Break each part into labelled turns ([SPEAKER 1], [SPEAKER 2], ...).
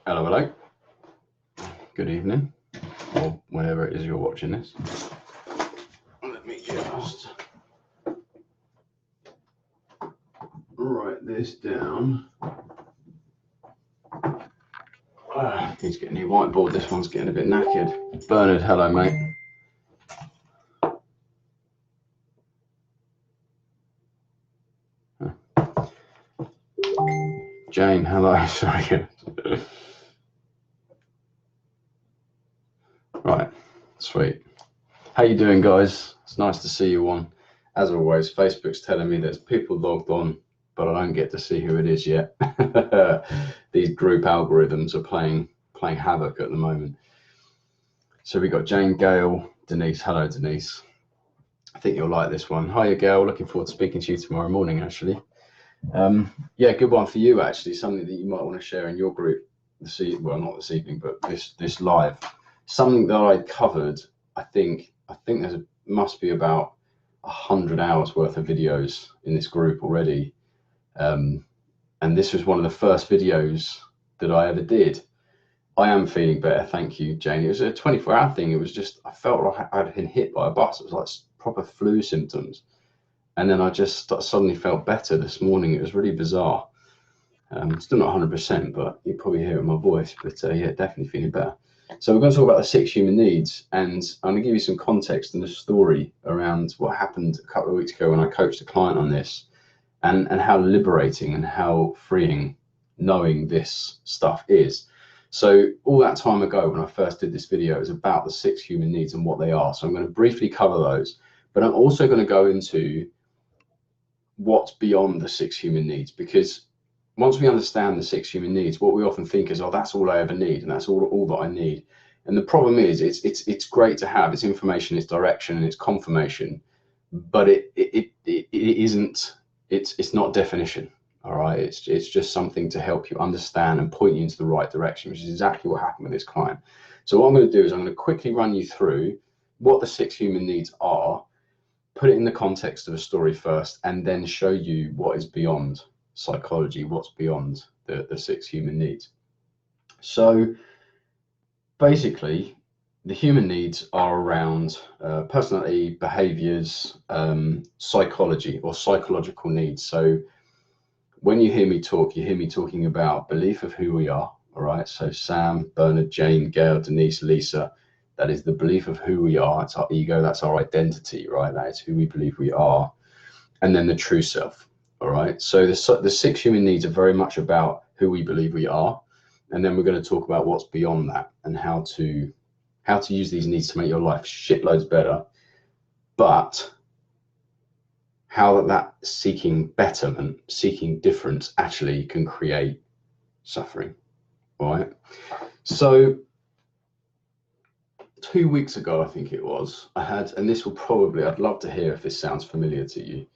[SPEAKER 1] Hello, hello. Good evening, or whenever it is you're watching this. Let me just write this down. Need to get a new whiteboard. This one's getting a bit knackered. Bernard, hello, mate. Jane, hello. Sorry. Right, sweet. How you doing, guys? It's nice to see you on. As always, Facebook's telling me there's people logged on, but I don't get to see who it is yet. These group algorithms are playing havoc at the moment. So we got Jane, Gail, Denise. Hello, Denise. I think you'll like this one. Hiya, Gail. Looking forward to speaking to you tomorrow morning, actually. Yeah, good one for you, actually. Something that you might want to share in your group this evening. Well, not this evening, but this live. Something that I covered. I think there's must be about 100 hours worth of videos in this group already. And this was one of the first videos that I ever did. I am feeling better, thank you, Jane. It was a 24-hour thing. It was just, I felt like I'd been hit by a bus. It was like proper flu symptoms. And then I just suddenly felt better this morning. It was really bizarre. Still not 100%, but you probably hear it in my voice. But yeah, definitely feeling better. So we're going to talk about the 6 human needs. And I'm going to give you some context and the story around what happened a couple of weeks ago when I coached a client on this. And how liberating and how freeing knowing this stuff is. So all that time ago when I first did this video, it was about the 6 human needs and what they are. So I'm going to briefly cover those, but I'm also going to go into what's beyond the 6 human needs, because once we understand the 6 human needs, what we often think is, oh, that's all I ever need, and that's all that I need. And the problem is, it's great to have. It's information, it's direction, and it's confirmation, but it isn't. It's not definition. All right, it's just something to help you understand and point you into the right direction, which is exactly what happened with this client. So what I'm going to do is I'm going to quickly run you through what the 6 human needs are, put it in the context of a story first, and then show you what is beyond psychology, what's beyond the 6 human needs. So basically, the human needs are around personality, behaviors, psychology, or psychological needs. So when you hear me talk, you hear me talking about belief of who we are. All right. So Sam, Bernard, Jane, Gail, Denise, Lisa, that is the belief of who we are. It's our ego. That's our identity, right? That is who we believe we are. And then the true self. All right. So the 6 human needs are very much about who we believe we are. And then we're going to talk about what's beyond that and how to use these needs to make your life shitloads better. But how that seeking betterment, seeking difference actually can create suffering, all right? So 2 weeks ago, I think it was, I had, and this will probably, I'd love to hear if this sounds familiar to you.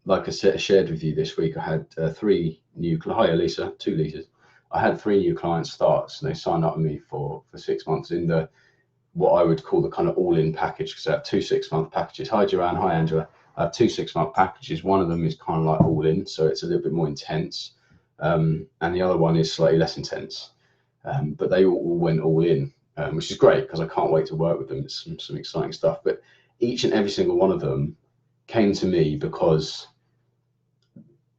[SPEAKER 1] Like I shared with you this week, I had 3 new, hiya Lisa, 2 Lisas. I had 3 new clients start, so they signed up with me for 6 months in the, what I would call the kind of all-in package, because I have 2 6-month packages. Hi Joanne, hi Angela. I have 2 6-month packages. One of them is kind of like all in, so it's a little bit more intense. And the other one is slightly less intense. But they all went all in, which is great because I can't wait to work with them. It's some exciting stuff. But each and every single one of them came to me because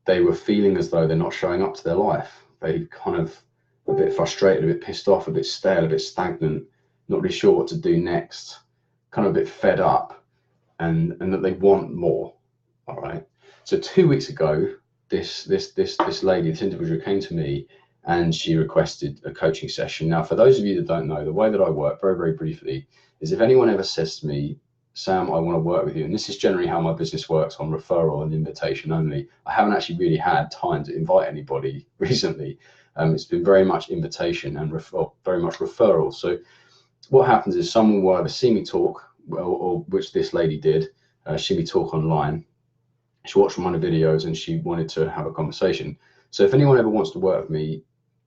[SPEAKER 1] they were feeling as though they're not showing up to their life. They kind of a bit frustrated, a bit pissed off, a bit stale, a bit stagnant, not really sure what to do next, kind of a bit fed up. And that they want more. All right. So 2 weeks ago, this lady, this individual came to me and she requested a coaching session. Now, for those of you that don't know, the way that I work, very, very briefly, is if anyone ever says to me, Sam, I want to work with you, and this is generally how my business works, on referral and invitation only. I haven't actually really had time to invite anybody recently. It's been very much invitation and very much referral. So what happens is someone will either see me talk, or which this lady did, see me talk online. She watched one of the videos and she wanted to have a conversation. So if anyone ever wants to work with me,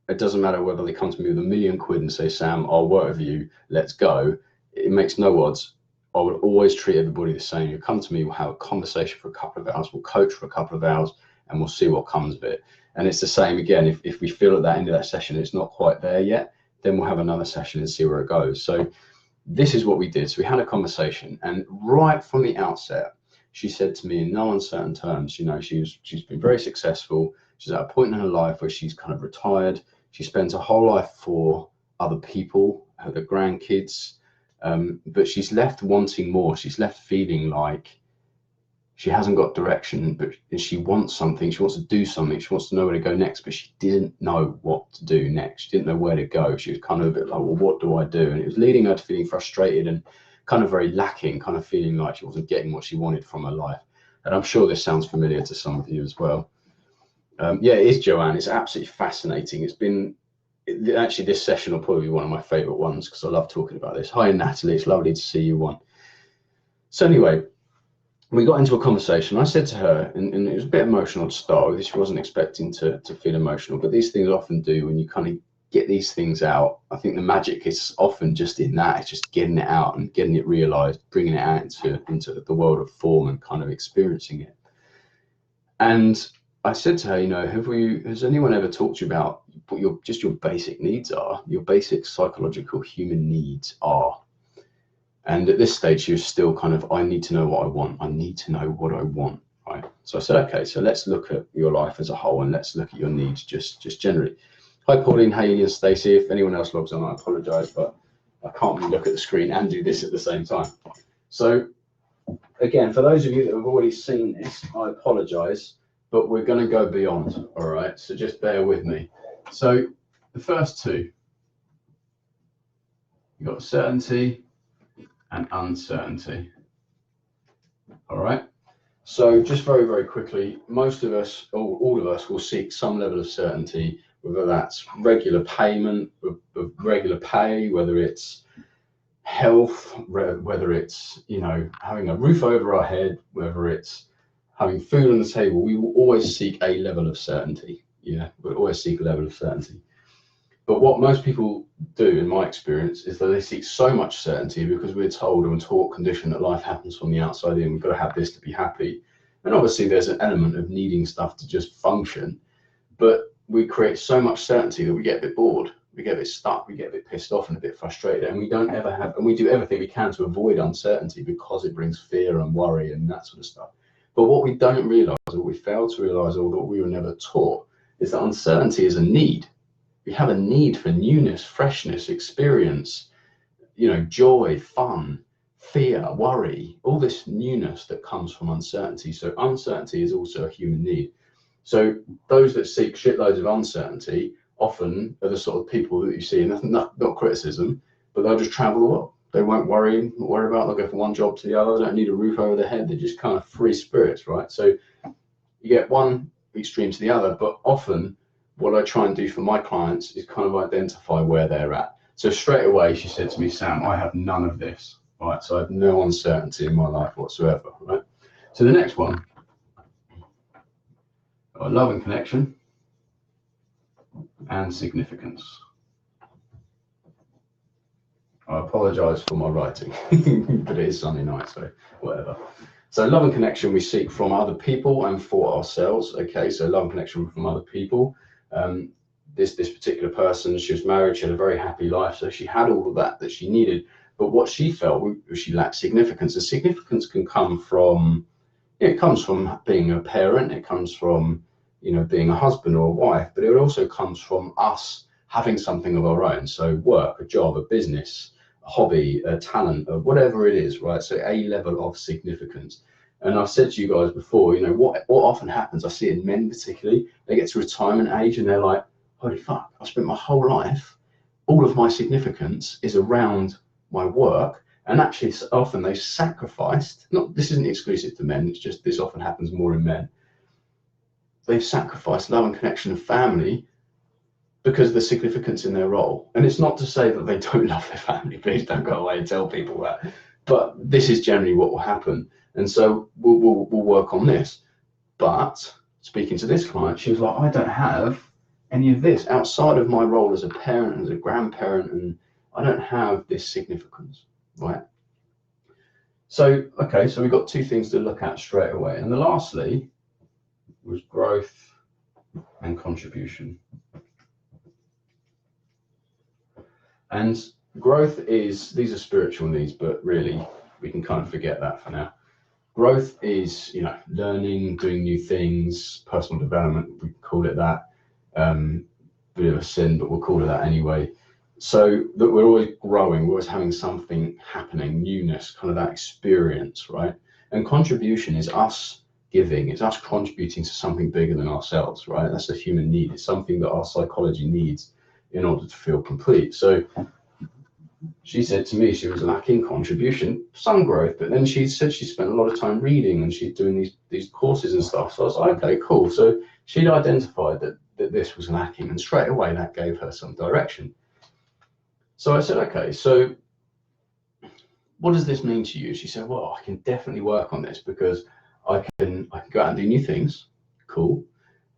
[SPEAKER 1] it doesn't matter whether they come to me with £1 million and say, Sam, I'll work with you, let's go. It makes no odds. I will always treat everybody the same. You come to me, we'll have a conversation for a couple of hours, we'll coach for a couple of hours, and we'll see what comes of it. And it's the same again, if we feel at that end of that session it's not quite there yet, then we'll have another session and see where it goes. So this is what we did. So we had a conversation, and right from the outset, she said to me in no uncertain terms, you know, she's been very successful. She's at a point in her life where she's kind of retired. She spends her whole life for other people, her grandkids, but she's left wanting more. She's left feeling like she hasn't got direction, but she wants something. She wants to do something. She wants to know where to go next, but she didn't know what to do next. She didn't know where to go. She was kind of a bit like, well, what do I do? And it was leading her to feeling frustrated and kind of very lacking, kind of feeling like she wasn't getting what she wanted from her life. And I'm sure this sounds familiar to some of you as well. Yeah, it is, Joanne. It's absolutely fascinating. Actually, this session will probably be one of my favorite ones because I love talking about this. Hi, Natalie. It's lovely to see you on. So anyway, we got into a conversation. I said to her, and it was a bit emotional to start with. She wasn't expecting to feel emotional, but these things often do when you kind of get these things out. I think the magic is often just in that. It's just getting it out and getting it realized, bringing it out into the world of form and kind of experiencing it. And I said to her, you know, has anyone ever talked to you about what your basic needs are, your basic psychological human needs are? And at this stage, she was still kind of, I need to know what I want. I need to know what I want, right? So I said, okay, so let's look at your life as a whole and let's look at your needs just generally. Hi, Pauline, Haley, and Stacey. If anyone else logs on, I apologize, but I can't really look at the screen and do this at the same time. So again, for those of you that have already seen this, I apologize, but we're going to go beyond, all right? So just bear with me. So the first two, you've got certainty and uncertainty. All right. So just very, very quickly, most of us, or all of us, will seek some level of certainty, whether that's regular payment, of regular pay, whether it's health, whether it's, you know, having a roof over our head, whether it's having food on the table. We will always seek a level of certainty. Yeah, we'll always seek a level of certainty. But what most people do, in my experience, is that they seek so much certainty because we're told and taught, conditioned that life happens from the outside in. We've got to have this to be happy. And obviously there's an element of needing stuff to just function, but we create so much certainty that we get a bit bored, we get a bit stuck, we get a bit pissed off and a bit frustrated, and we don't ever have, and we do everything we can to avoid uncertainty because it brings fear and worry and that sort of stuff. But what we don't realize, or we fail to realize, or what we were never taught, is that uncertainty is a need. We have a need for newness, freshness, experience, you know, joy, fun, fear, worry, all this newness that comes from uncertainty. So uncertainty is also a human need. So those that seek shitloads of uncertainty often are the sort of people that you see, and not criticism, but they'll just travel the world. They won't worry about, they'll go from one job to the other. They don't need a roof over their head. They're just kind of free spirits, right? So you get one extreme to the other, but often what I try and do for my clients is kind of identify where they're at. So straight away, she said to me, Sam, I have none of this, right? So I have no uncertainty in my life whatsoever, right? So the next one, love and connection and significance. I apologize for my writing, but it is Sunday night, so whatever. So love and connection we seek from other people and for ourselves. Okay, so love and connection from other people. This particular person, she was married, she had a very happy life, so she had all of that she needed. But what she felt, she lacked significance. And significance can come from, it comes from being a parent, it comes from, you know, being a husband or a wife, but it also comes from us having something of our own. So work, a job, a business, a hobby, a talent, or whatever it is, right? So a level of significance. And I've said to you guys before, you know, what often happens, I see it in men particularly, they get to retirement age and they're like, holy fuck, I spent my whole life, all of my significance is around my work. And actually often they sacrificed, this isn't exclusive to men, it's just this often happens more in men. They've sacrificed love and connection and family because of the significance in their role. And it's not to say that they don't love their family, please don't go away and tell people that. But this is generally what will happen. And so we'll work on this. But speaking to this client, she was like, I don't have any of this outside of my role as a parent, as a grandparent, and I don't have this significance, right? So, okay, so we've got two things to look at straight away. And the lastly was growth and contribution. And growth is, these are spiritual needs, but really we can kind of forget that for now. Growth is, you know, learning, doing new things, personal development, we call it that. Bit of a sin, but we'll call it that anyway. So that we're always growing, we're always having something happening, newness, kind of that experience, right? And contribution is us giving, it's us contributing to something bigger than ourselves, right? That's a human need. It's something that our psychology needs in order to feel complete. So she said to me she was lacking contribution, some growth, but then she said she spent a lot of time reading and she's doing these courses and stuff. So I was like, okay, cool. So she'd identified that this was lacking, and straight away that gave her some direction. So I said, okay, so what does this mean to you? She said, well, I can definitely work on this because I can go out and do new things. Cool.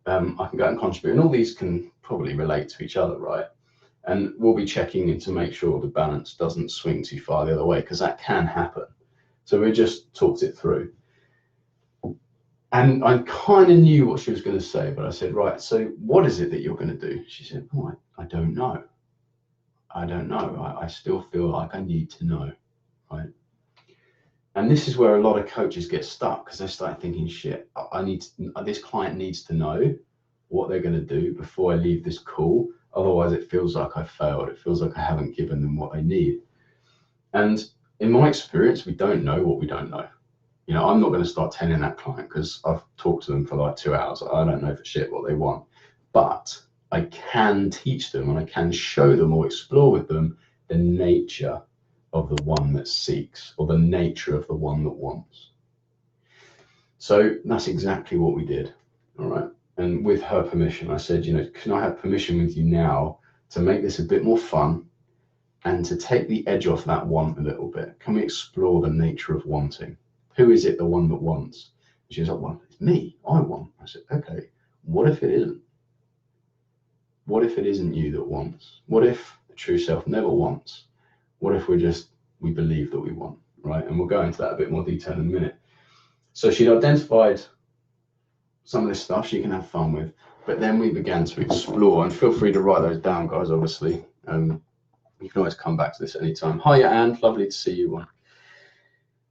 [SPEAKER 1] I can go out and contribute, and all these can probably relate to each other, right? And we'll be checking in to make sure the balance doesn't swing too far the other way, because that can happen. So we just talked it through. And I kind of knew what she was going to say, but I said, right, so what is it that you're going to do? She said, oh, I don't know. I don't know. I still feel like I need to know, right? And this is where a lot of coaches get stuck, because they start thinking, shit, this client needs to know what they're going to do before I leave this call. Otherwise, it feels like I failed. It feels like I haven't given them what they need. And in my experience, we don't know what we don't know. You know, I'm not going to start telling that client because I've talked to them for like 2 hours. I don't know for shit what they want. But I can teach them and I can show them or explore with them the nature of the one that seeks, or the nature of the one that wants. So that's exactly what we did. All right. And with her permission, I said, you know, can I have permission with you now to make this a bit more fun and to take the edge off that want a little bit? Can we explore the nature of wanting? Who is it, the one that wants? She was like, well, it's me. I want. I said, okay, what if it isn't? What if it isn't you that wants? What if the true self never wants? What if we believe that we want, right? And we'll go into that a bit more detail in a minute. So she'd identified some of this stuff she can have fun with, but then we began to explore, and feel free to write those down, guys, obviously. You can always come back to this anytime. Hiya, Anne, lovely to see you on.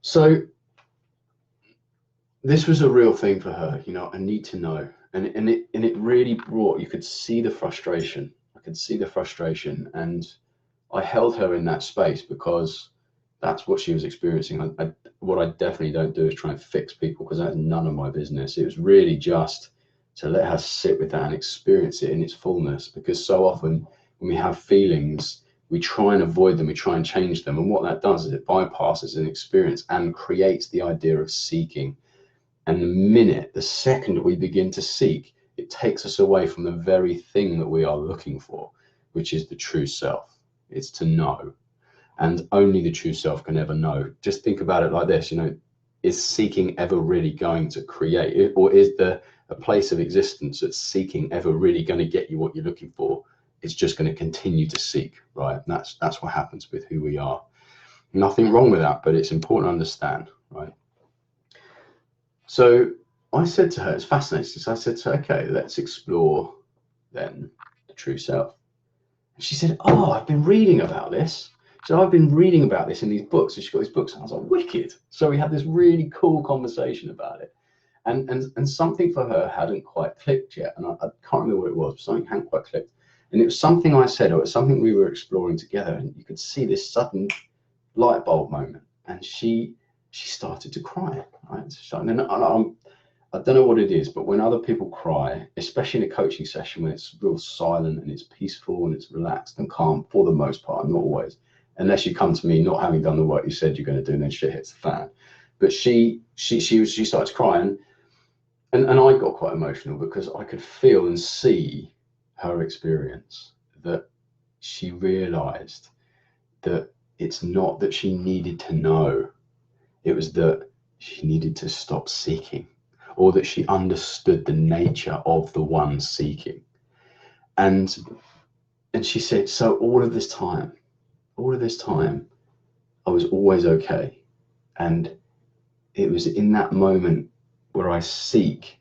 [SPEAKER 1] So this was a real thing for her, you know, I need to know. And it really brought, you could see the frustration. I could see the frustration, and I held her in that space because that's what she was experiencing. What I definitely don't do is try and fix people, because that's none of my business. It was really just to let her sit with that and experience it in its fullness, because so often when we have feelings, we try and avoid them, we try and change them. And what that does is it bypasses an experience and creates the idea of seeking. And the second we begin to seek, it takes us away from the very thing that we are looking for, which is the true self. It's to know. And only the true self can ever know. Just think about it like this, you know, is seeking ever really going to create it? Or is there a place of existence that's seeking ever really going to get you what you're looking for? It's just going to continue to seek, right? And that's what happens with who we are. Nothing wrong with that, but it's important to understand, right? So I said to her, it's fascinating. So I said to her, okay, let's explore then the true self. And she said, oh, I've been reading about this. So I've been reading about this in these books. And she got these books, and I was like, wicked. So we had this really cool conversation about it. And something for her hadn't quite clicked yet. And I can't remember what it was, but something hadn't quite clicked. And it was something I said, or it was something we were exploring together. And you could see this sudden light bulb moment. And she started to cry. Right? And I don't know what it is, but when other people cry, especially in a coaching session when it's real silent and it's peaceful and it's relaxed and calm, for the most part, not always, unless you come to me not having done the work you said you're going to do, and then shit hits the fan. But she starts crying, and I got quite emotional because I could feel and see her experience, that she realized that it's not that she needed to know, it was that she needed to stop seeking, or that she understood the nature of the one seeking. And she said, so all of this time, I was always okay. And it was in that moment where I seek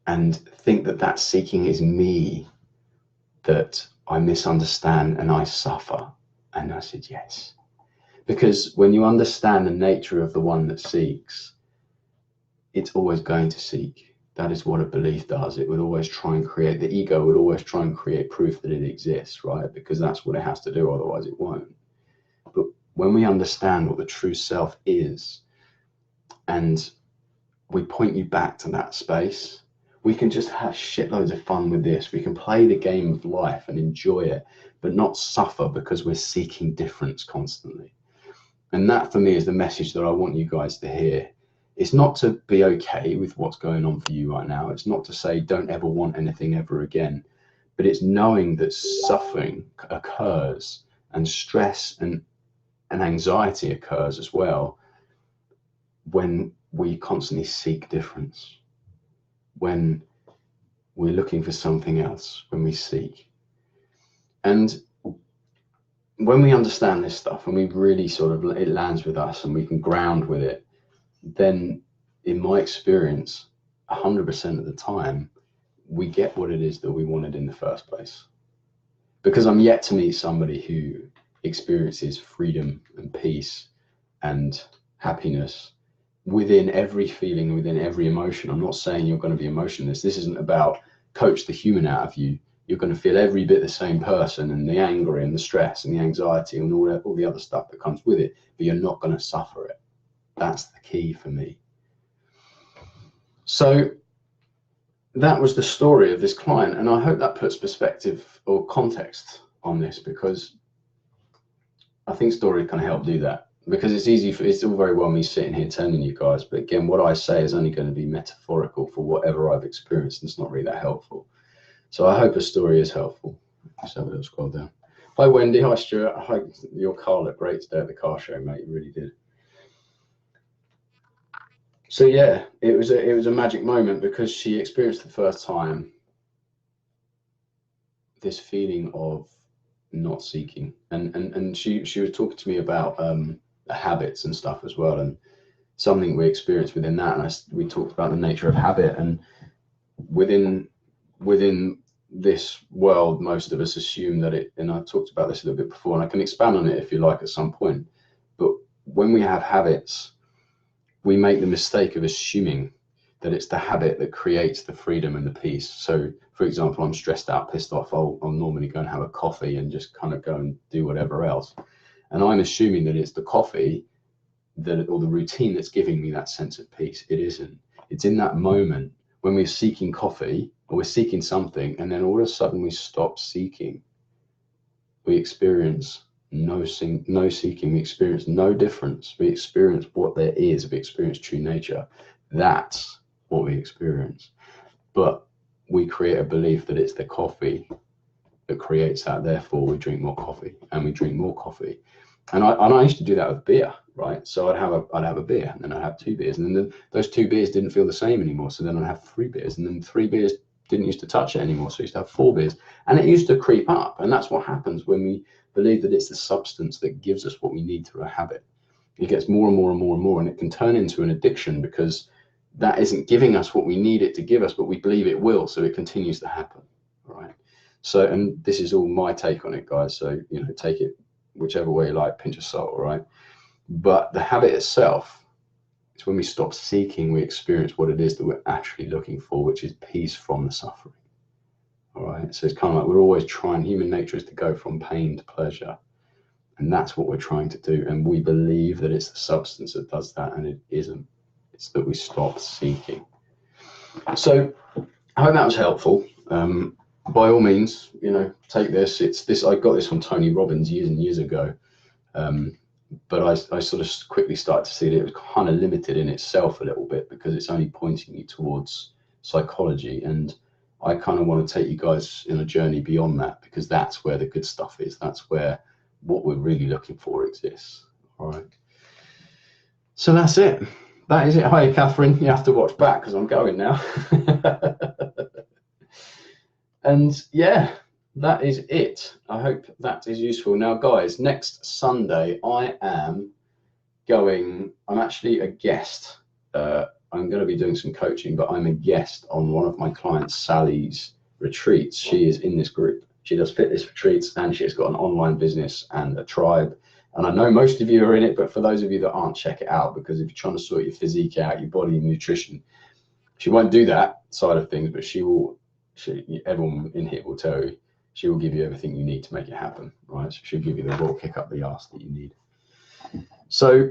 [SPEAKER 1] and think that that seeking is me, that I misunderstand and I suffer. And I said, yes. Because when you understand the nature of the one that seeks, it's always going to seek. That is what a belief does. It would always try and create, the ego would always try and create proof that it exists, right? Because that's what it has to do, otherwise it won't. But when we understand what the true self is, and we point you back to that space, we can just have shitloads of fun with this. We can play the game of life and enjoy it, but not suffer because we're seeking difference constantly. And that for me is the message that I want you guys to hear. It's not to be okay with what's going on for you right now. It's not to say don't ever want anything ever again, but it's knowing that suffering occurs and stress and anxiety occurs as well when we constantly seek difference, when we're looking for something else, when we seek. And when we understand this stuff and we really sort of, it lands with us and we can ground with it, then in my experience, 100% of the time, we get what it is that we wanted in the first place. Because I'm yet to meet somebody who experiences freedom and peace and happiness within every feeling, within every emotion. I'm not saying you're going to be emotionless. This isn't about coach the human out of you. You're going to feel every bit the same person, and the anger and the stress and the anxiety and all the other stuff that comes with it, but you're not going to suffer it. That's the key for me. So that was the story of this client, and I hope that puts perspective or context on this, because I think story can help do that. Because it's easy for, it's all very well me sitting here telling you guys, but again, what I say is only going to be metaphorical for whatever I've experienced, and it's not really that helpful. So I hope a story is helpful. Let's have a little scroll down. Hi Wendy, hi Stuart. Hi, your car looked great today at the car show, mate. You really did. So yeah, it was a magic moment, because she experienced the first time this feeling of not seeking, and she was talking to me about habits and stuff as well, and something we experienced within that, and we talked about the nature of habit, and within this world, most of us assume that it, and I talked about this a little bit before, and I can expand on it if you like at some point, but when we have habits, we make the mistake of assuming that it's the habit that creates the freedom and the peace. So for example, I'm stressed out, pissed off, I'll normally go and have a coffee and just kind of go and do whatever else, and I'm assuming that it's the coffee that, or the routine, that's giving me that sense of peace. It isn't. It's in that moment when we're seeking coffee or we're seeking something, and then all of a sudden we stop seeking, we experience no seeking, we experience no difference, we experience what there is, we experience true nature. That's what we experience. But we create a belief that it's the coffee that creates that, therefore we drink more coffee, and we drink more coffee. And I used to do that with beer, right? So I'd have a beer, and then I'd have 2 beers, and then those 2 beers didn't feel the same anymore, so then I'd have 3 beers, and then 3 beers didn't used to touch it anymore, so I used to have 4 beers, and it used to creep up. And that's what happens when we believe that it's the substance that gives us what we need through a habit. It gets more and more and more and more, and it can turn into an addiction, because that isn't giving us what we need it to give us, but we believe it will, so it continues to happen, right? So, and this is all my take on it, guys, so take it whichever way you like, pinch of salt, right? But the habit itself, it's when we stop seeking, we experience what it is that we're actually looking for, which is peace from the suffering. All right, so it's kind of like we're always trying, human nature is to go from pain to pleasure, and that's what we're trying to do, and we believe that it's the substance that does that, and it isn't. It's that we stop seeking. So I hope that was helpful. By all means, take this. It's this. I got this from Tony Robbins years and years ago, but I sort of quickly started to see that it was kind of limited in itself a little bit, because it's only pointing you towards psychology, and I kind of want to take you guys in a journey beyond that, because that's where the good stuff is. That's where what we're really looking for exists. All right. So that's it. That is it. Hi, Catherine. You have to watch back because I'm going now. And yeah, that is it. I hope that is useful. Now, guys, next Sunday I'm actually a guest I'm going to be doing some coaching, but I'm a guest on one of my clients, Sally's retreats. She is in this group. She does fitness retreats, and she's got an online business and a tribe. And I know most of you are in it, but for those of you that aren't, check it out, because if you're trying to sort your physique out, your body, your nutrition, she won't do that side of things, but everyone in here will tell you, she will give you everything you need to make it happen, right? So she'll give you the raw kick up the arse that you need. So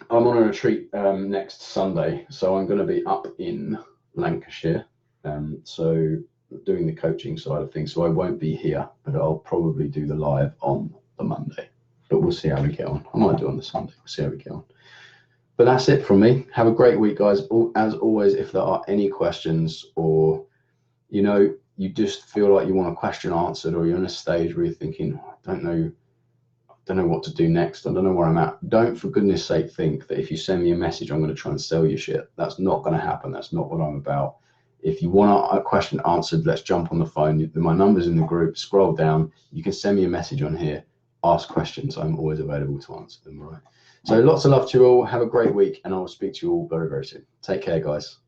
[SPEAKER 1] I'm on a retreat next Sunday, so I'm going to be up in Lancashire, so doing the coaching side of things. So I won't be here, but I'll probably do the live on the Monday. But we'll see how we get on. I might do it on the Sunday. We'll see how we get on. But that's it from me. Have a great week, guys. As always, if there are any questions, or you just feel like you want a question answered, or you're in a stage where you're thinking, I don't know what to do next, I don't know where I'm at, don't for goodness sake think that if you send me a message I'm going to try and sell you shit. That's not going to happen. That's not what I'm about. If you want a question answered, let's jump on the phone. My number's in the group. Scroll down. You can send me a message on here. Ask questions. I'm always available to answer them. All right. So lots of love to you all. Have a great week, and I will speak to you all very, very soon. Take care, guys.